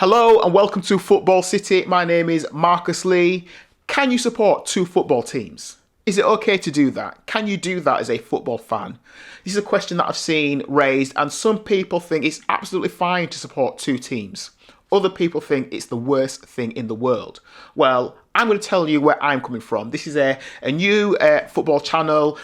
Hello and welcome to Football City. My name is Marcus Lee. Can you support two football teams? Is it okay to do that? Can you do that as a football fan? This is a question that I've seen raised, and some people think it's absolutely fine to support two teams. Other people think it's the worst thing in the world. Well, I'm going to tell you where I'm coming from. This is a new football channel.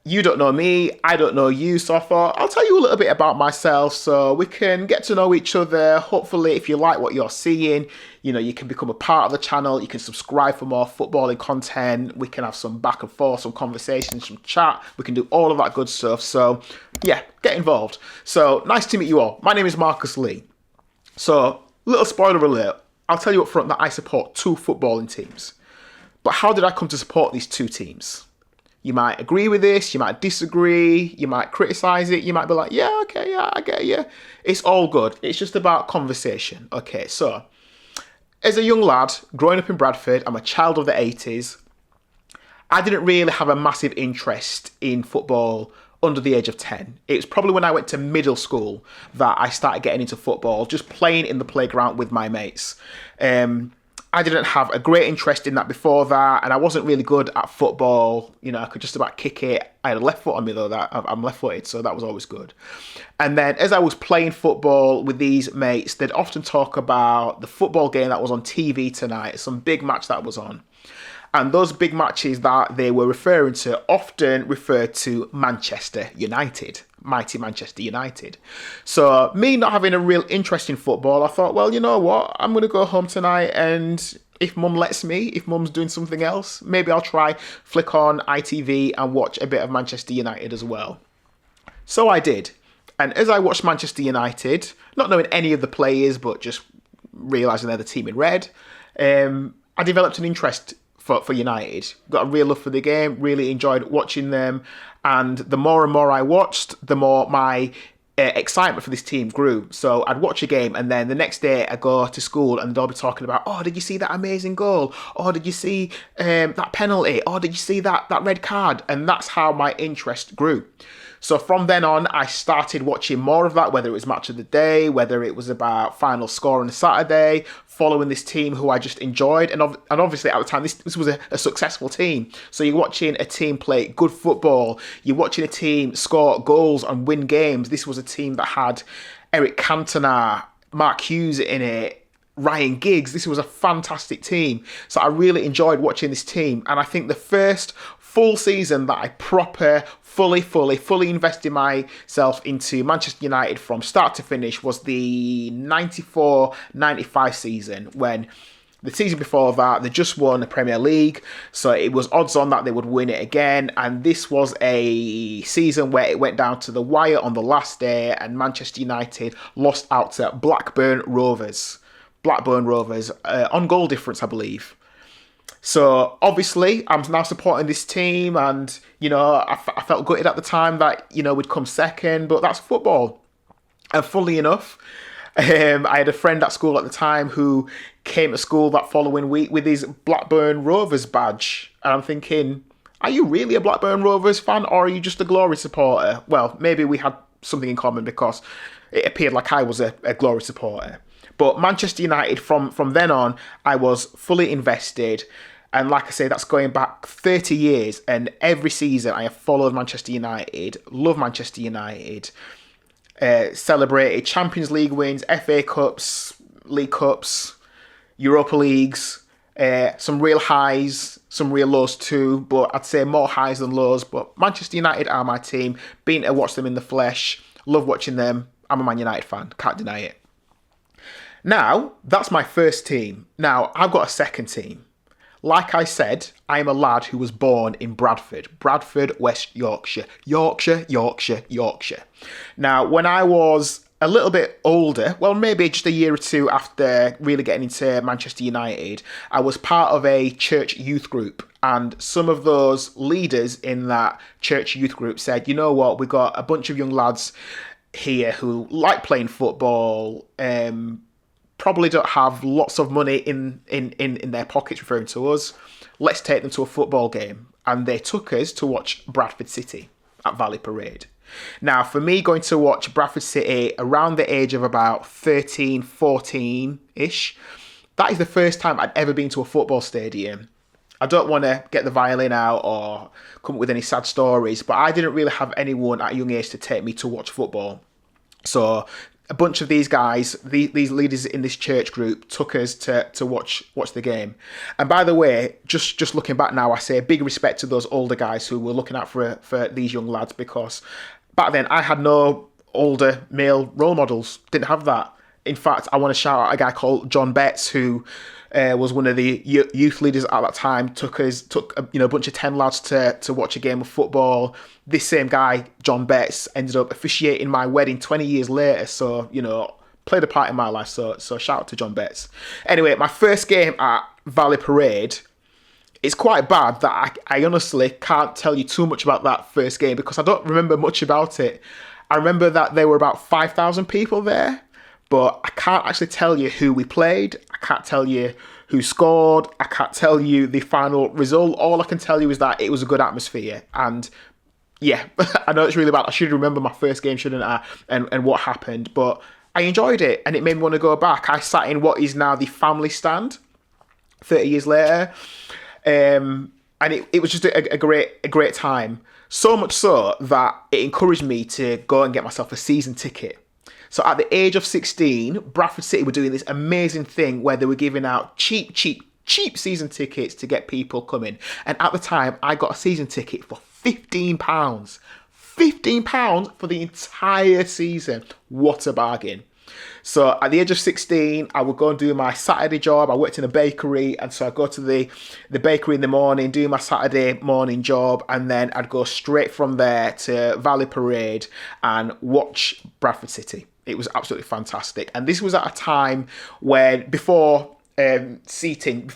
You don't know me, I don't know you, so I thought I'll tell you a little bit about myself so we can get to know each other. Hopefully, if you like what you're seeing, you can become a part of the channel, you can subscribe for more footballing content, we can have some back and forth, some conversations, some chat, we can do all of that good stuff. So yeah, get involved. So nice to meet you all. My name is Marcus Lee. So, little spoiler alert, I'll tell you up front that I support two footballing teams. But how did I come to support these two teams? You might agree with this, you might disagree, you might criticise it, you might be like, yeah, okay, yeah, I get you. It's all good. It's just about conversation. Okay, so, as a young lad, growing up in Bradford, I'm a child of the 80s. I didn't really have a massive interest in football under the age of 10. It was probably when I went to middle school that I started getting into football, just playing in the playground with my mates. I didn't have a great interest in that before that, and I wasn't really good at football. I could just about kick it. I had a left foot on me though, that I'm left-footed, so that was always good. And then as I was playing football with these mates, they'd often talk about the football game that was on TV tonight, some big match that was on. And those big matches that they were referring to often referred to Manchester United, mighty Manchester United. So me not having a real interest in football, I thought, well, you know what? I'm going to go home tonight, and if mum lets me, if mum's doing something else, maybe I'll try flick on ITV and watch a bit of Manchester United as well. So I did. And as I watched Manchester United, not knowing any of the players, but just realising they're the team in red, I developed an interest for United. Got a real love for the game, really enjoyed watching them, and the more and more I watched, the more my excitement for this team grew. So I'd watch a game, and then the next day I go to school and they'll be talking about, oh, did you see that amazing goal? Oh, did you see that penalty? Oh, did you see that red card? And that's how my interest grew. So from then on, I started watching more of that, whether it was match of the day, whether it was about final score on a Saturday, following this team who I just enjoyed. And obviously at the time, this was a successful team. So you're watching a team play good football. You're watching a team score goals and win games. This was a team that had Eric Cantona, Mark Hughes in it, Ryan Giggs. This was a fantastic team. So I really enjoyed watching this team. And I think the first full season that I fully invested myself into Manchester United from start to finish was the 94-95 season, when the season before that, they just won the Premier League, so it was odds on that they would win it again, and this was a season where it went down to the wire on the last day, and Manchester United lost out to Blackburn Rovers, on goal difference, I believe. So obviously I'm now supporting this team, and I felt gutted at the time that we'd come second, but that's football. And funnily enough, I had a friend at school at the time who came to school that following week with his Blackburn Rovers badge, and I'm thinking, are you really a Blackburn Rovers fan, or are you just a Glory supporter? Well, maybe we had something in common, because it appeared like I was a Glory supporter. But Manchester United, from then on, I was fully invested. And like I say, that's going back 30 years. And every season I have followed Manchester United, love Manchester United, celebrated Champions League wins, FA Cups, League Cups, Europa Leagues, some real highs, some real lows too. But I'd say more highs than lows. But Manchester United are my team. Been to watch them in the flesh. Love watching them. I'm a Man United fan. Can't deny it. Now, that's my first team. Now, I've got a second team. Like I said, I'm a lad who was born in Bradford, West Yorkshire. Yorkshire. Now, when I was a little bit older, well, maybe just a year or two after really getting into Manchester United, I was part of a church youth group. And some of those leaders in that church youth group said, you know what, we've got a bunch of young lads here who like playing football, probably don't have lots of money in their pockets, referring to us. Let's take them to a football game. And they took us to watch Bradford City at Valley Parade. Now, for me, going to watch Bradford City around the age of about 13, 14-ish, that is the first time I'd ever been to a football stadium. I don't want to get the violin out or come up with any sad stories, but I didn't really have anyone at a young age to take me to watch football. So a bunch of these guys, these leaders in this church group, took us to watch the game. And by the way, just looking back now, I say big respect to those older guys who were looking out for these young lads, because back then I had no older male role models. Didn't have that. In fact, I want to shout out a guy called John Betts, who was one of the youth leaders at that time. Took a bunch of 10 lads to watch a game of football. This same guy, John Betts, ended up officiating my wedding 20 years later. So, played a part in my life. So shout out to John Betts. Anyway, my first game at Valley Parade, it's quite bad that I honestly can't tell you too much about that first game because I don't remember much about it. I remember that there were about 5,000 people there, but I can't actually tell you who we played. I can't tell you who scored. I can't tell you the final result. All I can tell you is that it was a good atmosphere. And yeah, I know it's really bad. I should remember my first game, shouldn't I? And what happened. But I enjoyed it and it made me want to go back. I sat in what is now the family stand 30 years later. And it was just a great time. So much so that it encouraged me to go and get myself a season ticket. So at the age of 16, Bradford City were doing this amazing thing where they were giving out cheap season tickets to get people coming. And at the time, I got a season ticket for £15. £15 for the entire season. What a bargain. So at the age of 16, I would go and do my Saturday job. I worked in a bakery, and so I'd go to the bakery in the morning, do my Saturday morning job, and then I'd go straight from there to Valley Parade and watch Bradford City. It was absolutely fantastic. And this was at a time when, before tiered seating,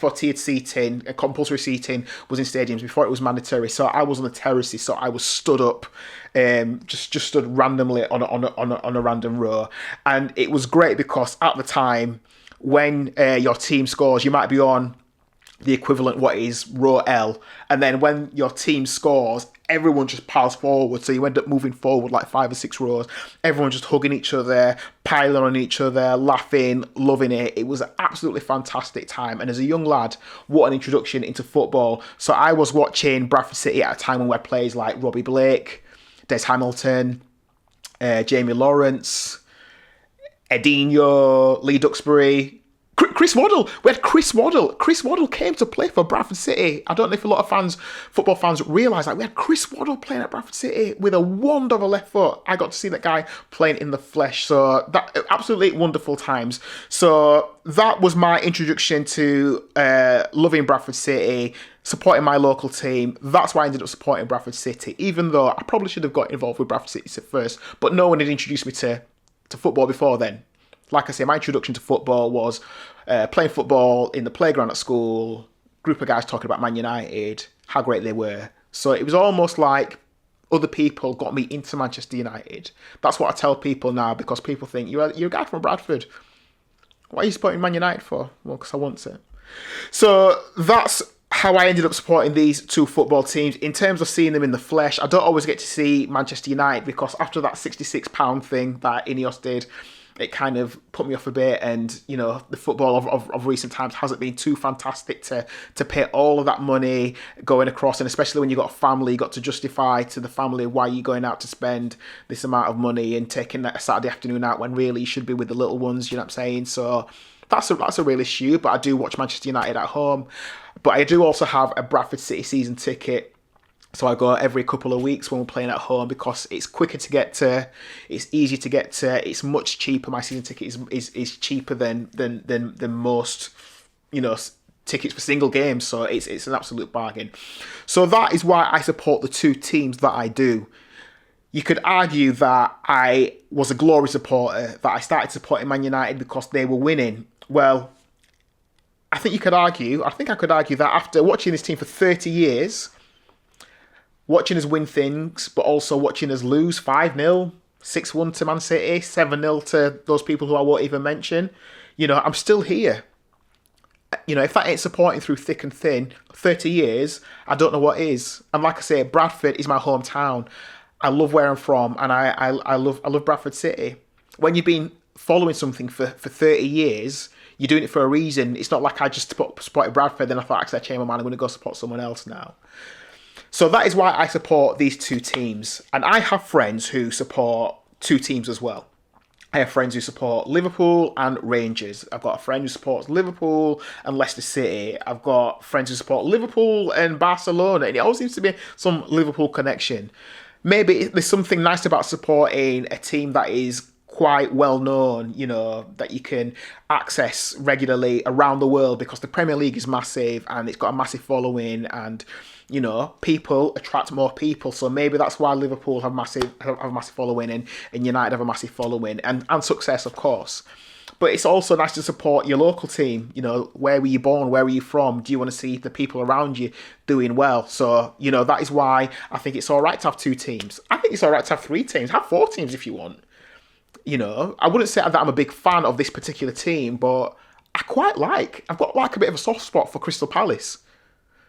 compulsory seating was in stadiums, before it was mandatory. So I was on the terraces, so I was stood up, just stood randomly on a random row. And it was great because at the time, when your team scores, you might be on the equivalent, what is row L, and then when your team scores, everyone just piles forward, so you end up moving forward like 5 or 6 rows, everyone just hugging each other, piling on each other, laughing, loving it. It was an absolutely fantastic time, and as a young lad, what an introduction into football. So I was watching Bradford City at a time when we had players like Robbie Blake, Des Hamilton, Jamie Lawrence, Edinho, Lee Duxbury, Chris Waddle. We had Chris Waddle. Chris Waddle came to play for Bradford City. I don't know if a lot of football fans realise that we had Chris Waddle playing at Bradford City with a wand of a left foot. I got to see that guy playing in the flesh. So that absolutely wonderful times. So that was my introduction to loving Bradford City, supporting my local team. That's why I ended up supporting Bradford City, even though I probably should have got involved with Bradford City first, but no one had introduced me to football before then. Like I say, my introduction to football was playing football in the playground at school, group of guys talking about Man United, how great they were. So it was almost like other people got me into Manchester United. That's what I tell people now, because people think, you're a guy from Bradford. What are you supporting Man United for? Well, because I want it. So that's how I ended up supporting these two football teams. In terms of seeing them in the flesh, I don't always get to see Manchester United, because after that £66 thing that Ineos did, it kind of put me off a bit, and the football of recent times hasn't been too fantastic to pay all of that money going across, and especially when you've got a family, you got to justify to the family why you're going out to spend this amount of money and taking that Saturday afternoon out when really you should be with the little ones, you know what I'm saying? So that's a real issue. But I do watch Manchester United at home, but I do also have a Bradford City season ticket. So I go every couple of weeks when we're playing at home, because it's quicker to get to, it's easier to get to, it's much cheaper. My season ticket is cheaper than most, tickets for single games. So it's an absolute bargain. So that is why I support the two teams that I do. You could argue that I was a glory supporter, that I started supporting Man United because they were winning. Well, I think I could argue that after watching this team for 30 years, watching us win things, but also watching us lose 5-0, 6-1 to Man City, 7-0 to those people who I won't even mention, I'm still here. If that ain't supporting through thick and thin, 30 years, I don't know what is. And like I say, Bradford is my hometown. I love where I'm from, and I love Bradford City. When you've been following something for 30 years, you're doing it for a reason. It's not like I just supported Bradford, then I thought, actually, I changed my mind, I'm going to go support someone else now. So that is why I support these two teams. And I have friends who support two teams as well. I have friends who support Liverpool and Rangers. I've got a friend who supports Liverpool and Leicester City. I've got friends who support Liverpool and Barcelona. And it always seems to be some Liverpool connection. Maybe there's something nice about supporting a team that is quite well known, you know, that you can access regularly around the world, because the Premier League is massive and it's got a massive following, and you know, people attract more people. So maybe that's why Liverpool have a massive following, and United have a massive following, and success, of course. But it's also nice to support your local team. You know, where were you born? Where were you from? Do you want to see the people around you doing well? So, you know, that is why I think it's all right to have two teams. I think it's all right to have three teams. Have four teams if you want. You know, I wouldn't say that I'm a big fan of this particular team, but I've got like a bit of a soft spot for Crystal Palace.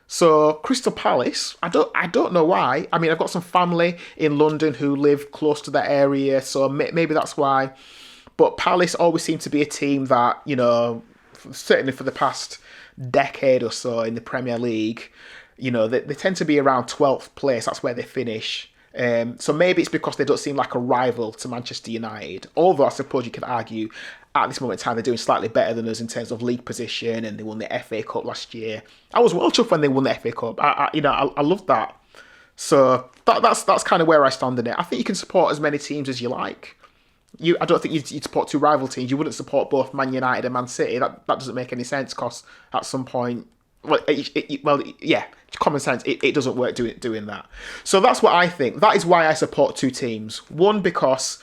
So Crystal Palace, I don't know why. I mean, I've got some family in London who live close to that area, so maybe that's why. But Palace always seem to be a team that, you know, certainly for the past decade or so in the Premier League, you know, they tend to be around 12th place. That's where they finish. So maybe it's because they don't seem like a rival to Manchester United. Although I suppose you could argue at this moment in time they're doing slightly better than us in terms of league position, and they won the FA Cup last year. I was well chuffed when they won the FA Cup. I love that. So that's kind of where I stand in it. I think you can support as many teams as you like. I don't think you'd support two rival teams. You wouldn't support both Man United and Man City. That doesn't make any sense, because at some point, common sense, it doesn't work doing that. So that's what I think. That is why I support two teams. One, because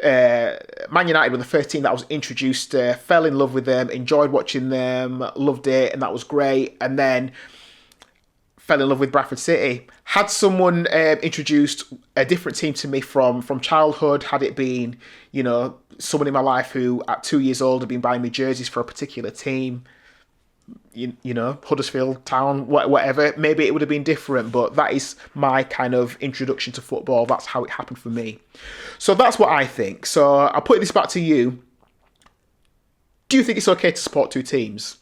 Man United were the first team that I was introduced to, fell in love with them, enjoyed watching them, loved it, and that was great. And then fell in love with Bradford City. Had someone introduced a different team to me from childhood, had it been, you know, someone in my life who at 2 years old had been buying me jerseys for a particular team, you know, Huddersfield Town, whatever, maybe it would have been different, but that is my kind of introduction to football. That's how it happened for me. So that's what I think. So I'll put this back to you. Do you think it's okay to support two teams?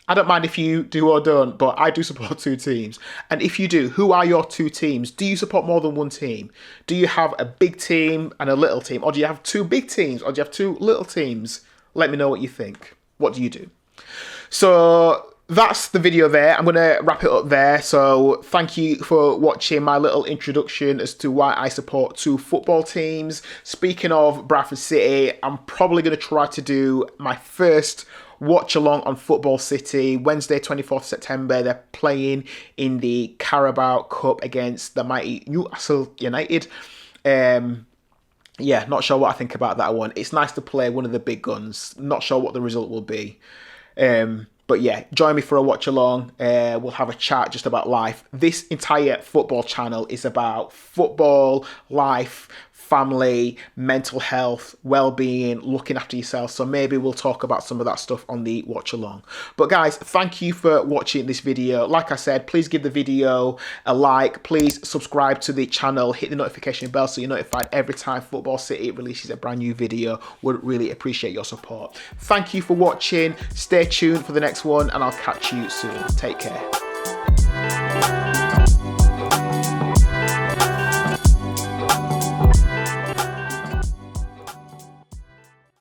I don't mind if you do or don't, but I do support two teams. And if you do, who are your two teams? Do you support more than one team? Do you have a big team and a little team? Or do you have two big teams? Or do you have two little teams? Let me know what you think. What do you do? So that's the video there. I'm going to wrap it up there. So thank you for watching my little introduction as to why I support two football teams. Speaking of Bradford City, I'm probably going to try to do my first watch along on Football City. Wednesday, 24th September, they're playing in the Carabao Cup against the mighty Newcastle United. Yeah, not sure what I think about that one. It's nice to play one of the big guns. Not sure what the result will be. But yeah, join me for a watch along. We'll have a chat just about life. This entire football channel is about football, life, family, mental health, well-being, looking after yourself. So maybe we'll talk about some of that stuff on the watch along. But guys, thank you for watching this video. Like I said, please give the video a like. Please subscribe to the channel. Hit the notification bell so you're notified every time Football City releases a brand new video. Would really appreciate your support. Thank you for watching. Stay tuned for the next one, and I'll catch you soon. Take care.